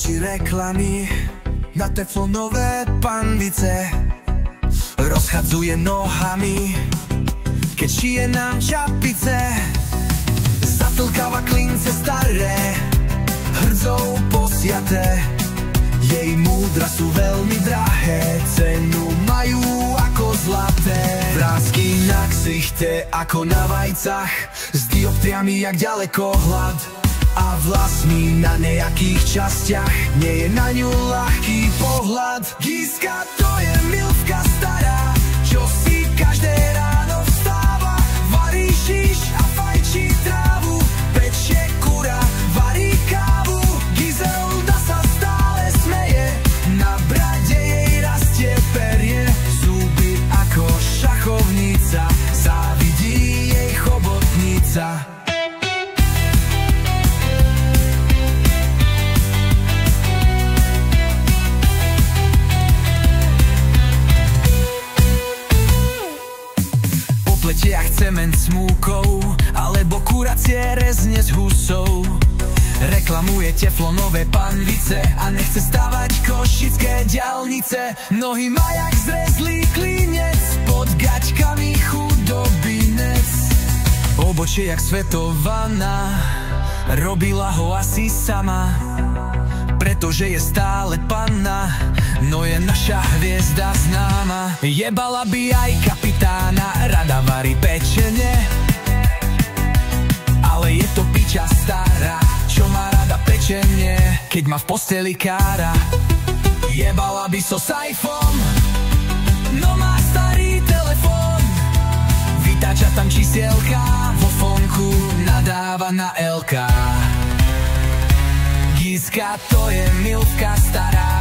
oči reklamy na teflonové panvice. Rozchadzuje nohami, keď šije nám čapice. Zatlkáva klince staré, hrdzou posiaté. Jej múdra sú veľmi drahé, cenu majú ako zlaté. Vrásky na ksichte ako na vajcach, s dioptriami jak ďalekohľad. A vlasmi na nejakých častiach, nie je na ňu ľahký pohľad. Gizka to je milvka stará, čo si každé ráno vstáva. Varí šiš a fajčí trávu, pečie kura, varí kávu. Gizelda sa stále smeje, na brade jej rastie perie. Zuby ako šachovnica, závidí jej chobotnica. Pletiach cement s múkou, alebo kuracie rezne s husou. Reklamuje teflonové panvice a nechce stavať košické diaľnice. Nohy má jak zrezlý klinec, pod gaťkami chudobinec. Obočie jak svetovaná, robila ho asi sama, pretože je stále panna, no je naša hviezda známa. Jebala by aj kapitána, rada varí pečenie, ale je to piča stará, čo má rada pečenie, keď má v posteli kára. Jebala by so sajfom, no má starý telefón, vytáča tam čísielka, vo fonku nadáva na LK. Gizka to je milvka stará,